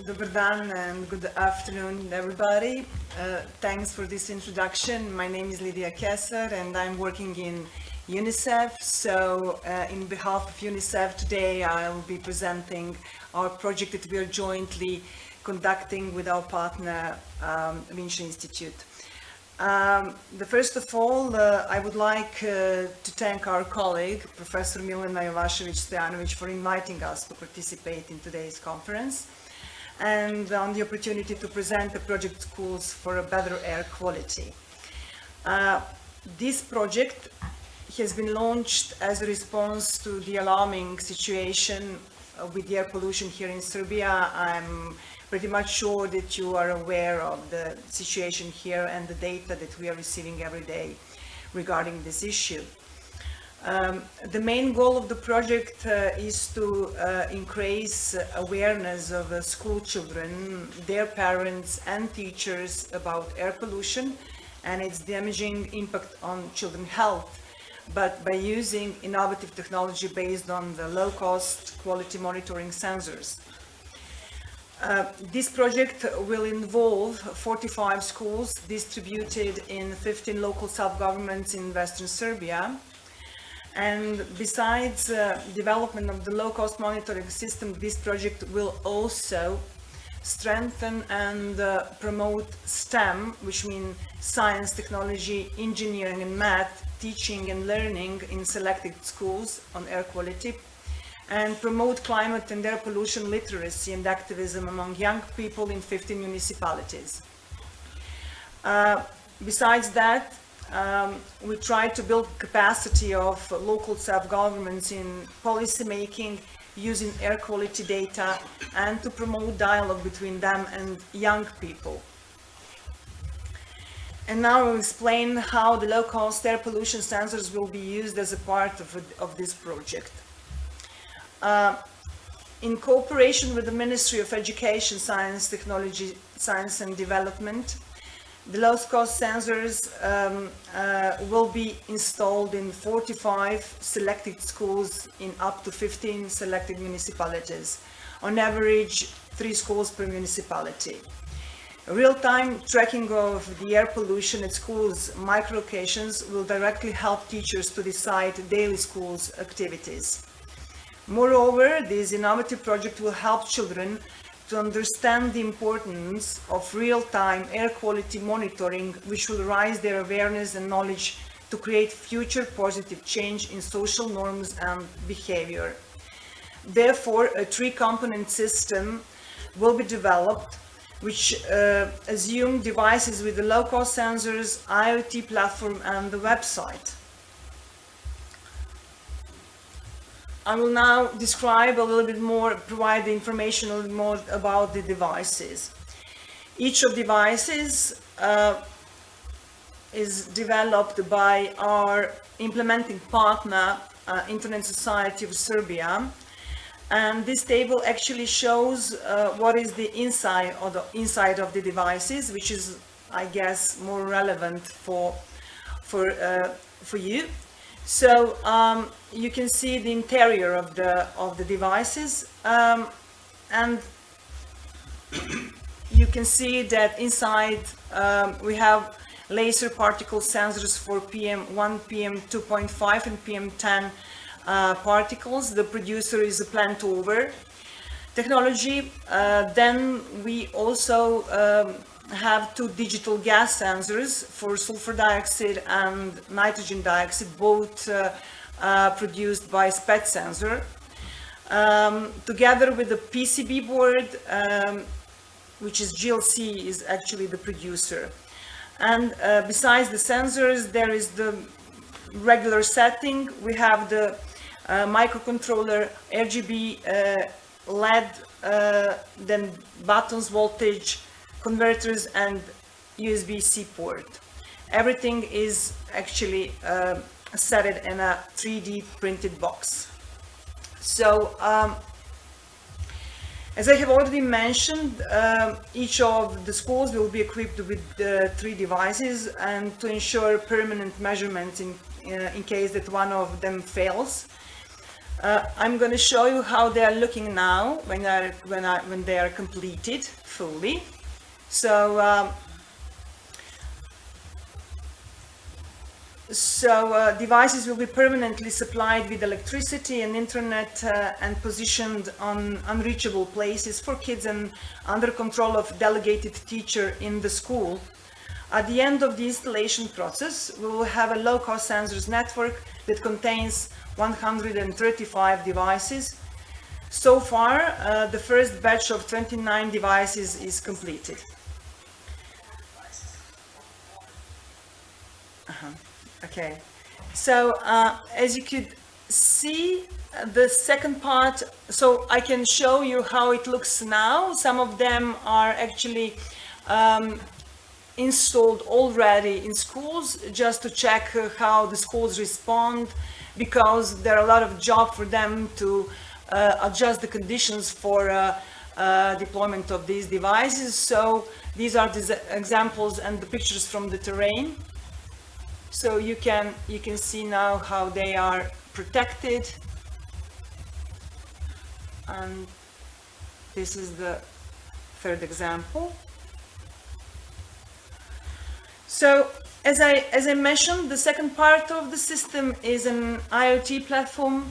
Dobar dan and good afternoon, everybody. Thanks for this introduction. My name is Lidia Keser and I'm working in UNICEF. So in behalf of UNICEF today, I'll be presenting our project that we are jointly conducting with our partner, Vinča Institute. First of all, I would like to thank our colleague, Professor Milena Jovašević-Stojanović, for inviting us to participate in today's conference and on the opportunity to present the project Schools for a Better Air Quality. This project has been launched as a response to the alarming situation with the air pollution here in Serbia. I'm pretty much sure that you are aware of the situation here and the data that we are receiving every day regarding this issue. The main goal of the project is to increase awareness of school children, their parents and teachers about air pollution and its damaging impact on children's health, but by using innovative technology based on the low-cost quality monitoring sensors. This project will involve 45 schools distributed in 15 local self-governments in Western Serbia. And besides development of the low-cost monitoring system, this project will also strengthen and promote STEM, which means science, technology, engineering and math, teaching and learning in selected schools on air quality, and promote climate and air pollution literacy and activism among young people in 15 municipalities. Besides that, we try to build capacity of local self-governments in policy making using air quality data and to promote dialogue between them and young people. And now I will explain how the low-cost air pollution sensors will be used as a part of this project. In cooperation with the Ministry of Education, Science, Technology, Science and Development, the low-cost sensors will be installed in 45 selected schools in up to 15 selected municipalities, on average 3 schools per municipality. Real-time tracking of the air pollution at schools' micro-locations will directly help teachers to decide daily schools activities. Moreover, this innovative project will help children to understand the importance of real-time air quality monitoring, which will raise their awareness and knowledge to create future positive change in social norms and behavior. Therefore, a 3-component system will be developed, which assume devices with the low-cost sensors, IoT platform, and the website. I will now describe a little bit more, provide the information a little more about the devices. Each of the devices is developed by our implementing partner, Internet Society of Serbia. And this table actually shows what is the inside of the devices, which is, I guess, more relevant for you. So you can see the interior of the devices, and you can see that inside we have laser particle sensors for PM1, PM2.5 and PM10 particles. The producer is a PLANTOWER Technology. Then we also have 2 digital gas sensors for sulfur dioxide and nitrogen dioxide, both produced by SPET sensor. Together with the PCB board, which is JLC is actually the producer. And besides the sensors, there is the regular setting. We have the microcontroller, RGB LED, then buttons, voltage, converters and USBC port. Everything is actually set in a 3D printed box. So as I have already mentioned, each of the schools will be equipped with 3 devices, and to ensure permanent measurements in case that one of them fails. I'm going to show you how they are looking now when they are completed fully. So, devices will be permanently supplied with electricity and internet and positioned on unreachable places for kids and under control of delegated teacher in the school. At the end of the installation process, we will have a low-cost sensors network that contains 135 devices. So far, the first batch of 29 devices is completed. Okay, so as you could see, the second part, so I can show you how it looks now. Some of them are actually installed already in schools, just to check how the schools respond, because there are a lot of job for them to adjust the conditions for deployment of these devices. So these are the examples and the pictures from the terrain. So you can see now how they are protected, and this is the third example. So as I mentioned, the second part of the system is an IoT platform,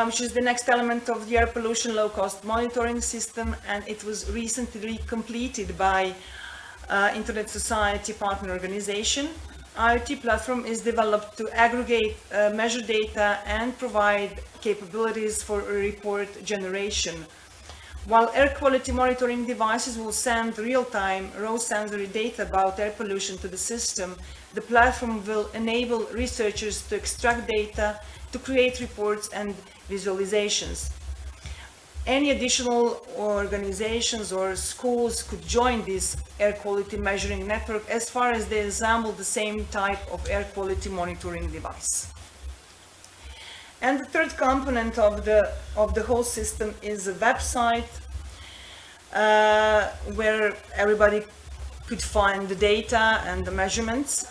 which is the next element of the air pollution low-cost monitoring system, and it was recently completed by Internet Society partner organization. IoT platform is developed to aggregate measure data and provide capabilities for report generation. While air quality monitoring devices will send real-time raw sensory data about air pollution to the system, the platform will enable researchers to extract data, to create reports and visualizations. Any additional organizations or schools could join this air quality measuring network as far as they resemble the same type of air quality monitoring device. And the third component of the whole system is a website where everybody could find the data and the measurements,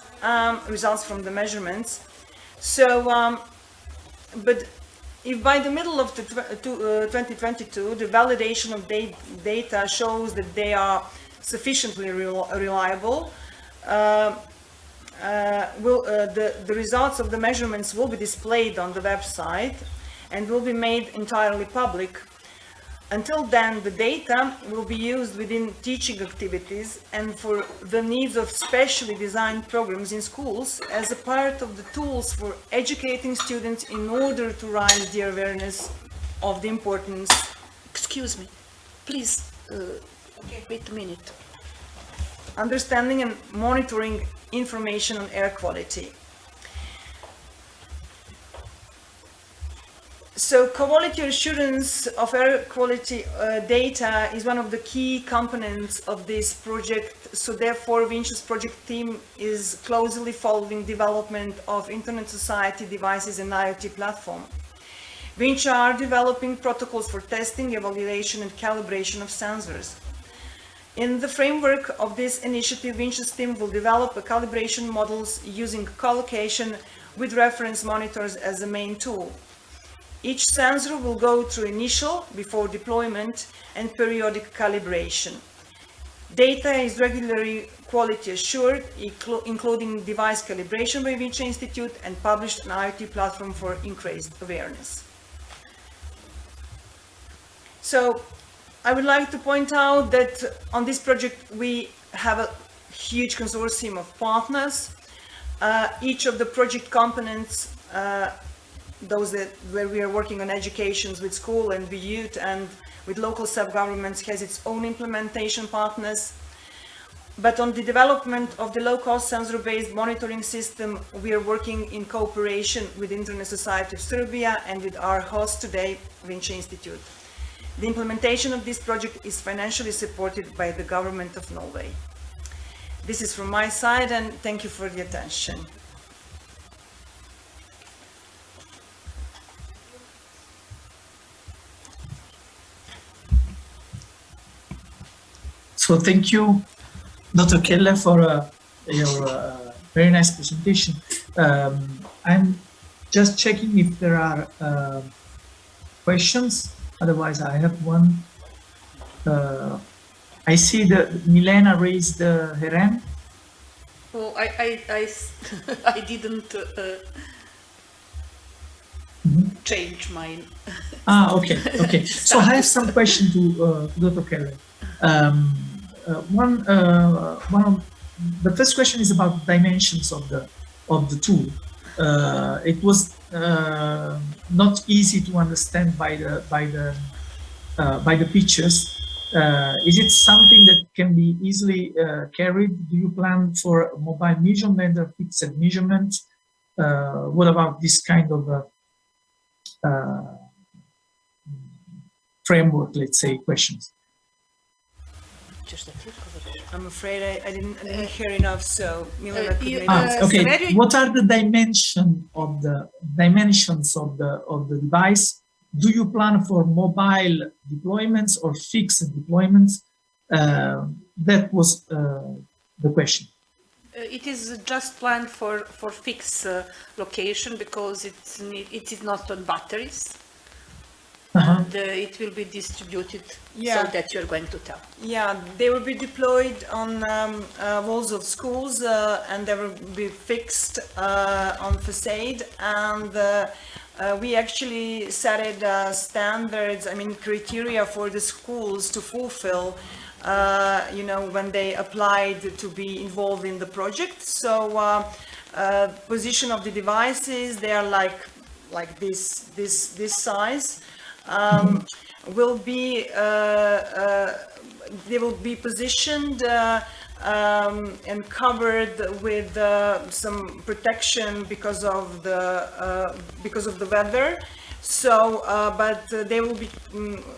results from the measurements. So, but if by the middle of 2022 the validation of data shows that they are sufficiently reliable, the results of the measurements will be displayed on the website and will be made entirely public. Until then, the data will be used within teaching activities and for the needs of specially designed programs in schools as a part of the tools for educating students in order to raise the awareness of the importance. Excuse me, please, wait a minute. Understanding and monitoring information on air quality. So quality assurance of air quality data is one of the key components of this project. So therefore, Vinča's project team is closely following development of Internet Society devices and IoT platform. Vinča are developing protocols for testing, evaluation and calibration of sensors. In the framework of this initiative, Vinča's team will develop a calibration models using collocation with reference monitors as the main tool. Each sensor will go through initial, before deployment, and periodic calibration. Data is regularly quality assured, including device calibration by Vinča Institute, and published on IoT platform for increased awareness. So, I would like to point out that on this project we have a huge consortium of partners. Each of the project components, those where we are working on educations with school and with youth and with local sub-governments, has its own implementation partners. But on the development of the low-cost sensor-based monitoring system, we are working in cooperation with Internet Society of Serbia and with our host today, Vinča Institute. The implementation of this project is financially supported by the Government of Norway. This is from my side, and thank you for the attention. So thank you, Dr. Keller, for your very nice presentation. I'm just checking if there are questions. Otherwise, I have one. I see that Milena raised her hand. Oh, I didn't change mine. Okay, okay. So I have some question to Dr. Keller. The first question is about dimensions of the tool. It was not easy to understand by the pictures. Is it something that can be easily carried? Do you plan for mobile measurement or fixed measurement? What about this kind of framework, let's say, questions? I'm afraid I didn't hear enough, so Milena could maybe okay. What are the dimensions of the device? Do you plan for mobile deployments or fixed deployments? That was the question. It is just planned for fixed location because it is not on batteries. And it will be distributed so that you're going to tell. Yeah, they will be deployed on walls of schools and they will be fixed on facade, and we actually set standards, I mean criteria for the schools to fulfill, you know, when they applied to be involved in the project. So position of the devices, they are like this size. Will be they will be positioned and covered with some protection because of the weather. So, but they will be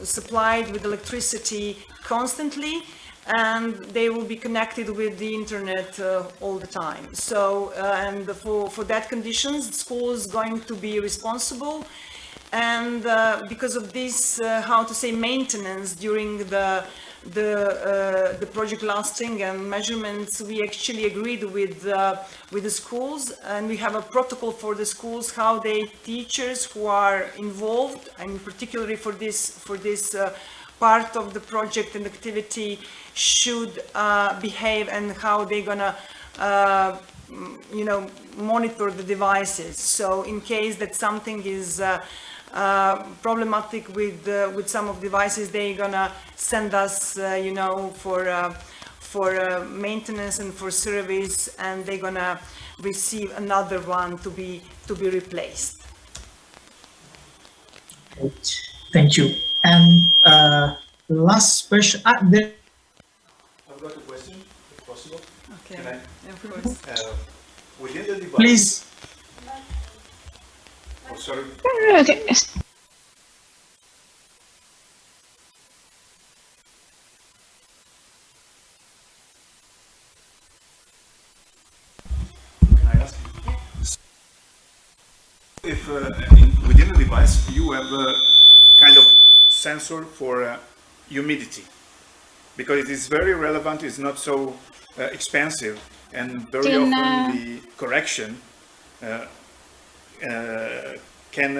supplied with electricity constantly, and they will be connected with the internet all the time. So, and for that conditions, school is going to be responsible. And because of this, how to say, maintenance during the project lasting and measurements, we actually agreed with the schools, and we have a protocol for the schools how they teachers who are involved, and particularly for this part of the project and activity should behave, and how they're gonna you know, monitor the devices. So in case that something is problematic with some of the devices, they're gonna send us, you know, for maintenance and for service, and they're gonna receive another one to be replaced. Thank you. And last question. I've got a question, if possible. Okay. Can I? Of course. Within the device. Please. Oh, sorry. Okay. Can I ask? If within the device you have a kind of sensor for humidity, because it is very relevant, it's not so expensive, and very often the correction can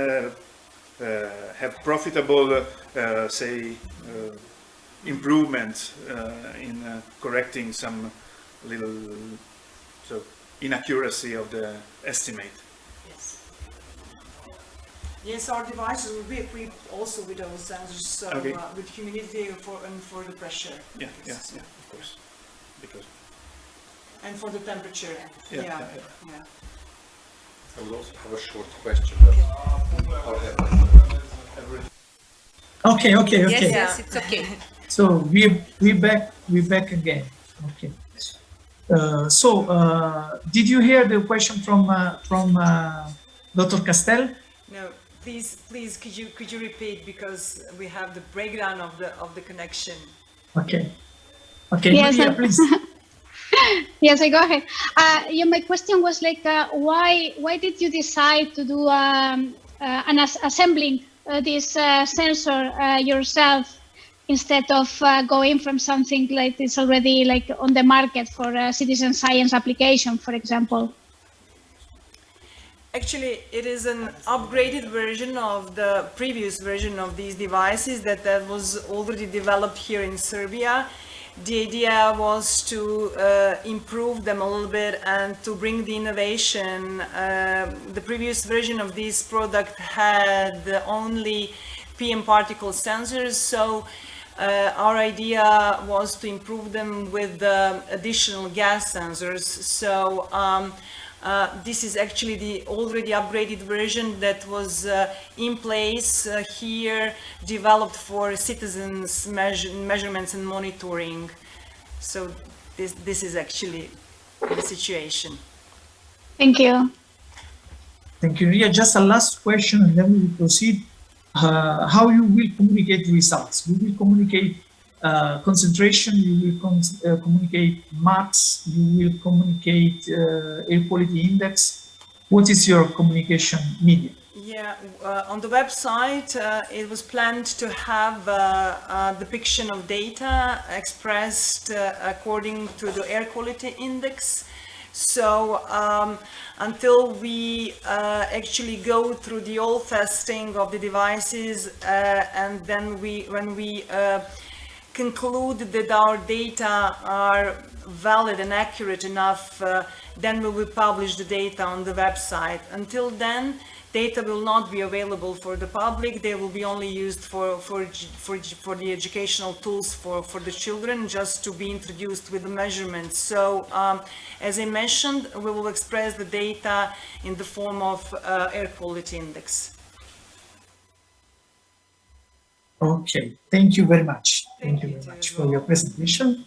have profitable, say, improvement in correcting some little inaccuracy of the estimate. Yes. Yes, our devices will be equipped also with those sensors, so Okay. with humidity and for the pressure. Yeah, yeah, yeah, of course. Because And for the temperature. Yeah, Yeah. yeah, Yeah. I will also have a short question. Okay. Yes, yes, it's okay. So we're back again. Okay. Did you hear the question from Dr. Castel? No, please, could you repeat, because we have the breakdown of the connection. Okay, Yes, Lidia, please. Yes, I go ahead. My question was like, why did you decide to do assembling this sensor yourself instead of going from something like this already like on the market for citizen science application, for example? Actually, it is an upgraded version of the previous version of these devices that was already developed here in Serbia. The idea was to improve them a little bit and to bring the innovation. The previous version of this product had only PM particle sensors, so our idea was to improve them with additional gas sensors. So this is actually the already upgraded version that was in place here, developed for citizens' measurements and monitoring. So this is actually the situation. Thank you. Thank you, Lidia. Just a last question, and then we will proceed. How you will communicate results? You will communicate concentration, you will communicate max, you will communicate air quality index. What is your communication medium? Yeah, on the website, it was planned to have a depiction of data expressed according to the air quality index. So until we actually go through the all testing of the devices and then when we conclude that our data are valid and accurate enough, then we will publish the data on the website. Until then, data will not be available for the public. They will be only used for the educational tools for the children, just to be introduced with the measurements. So as I mentioned, we will express the data in the form of air quality index. Okay, thank you very much. Thank you you very too much as for well. your presentation.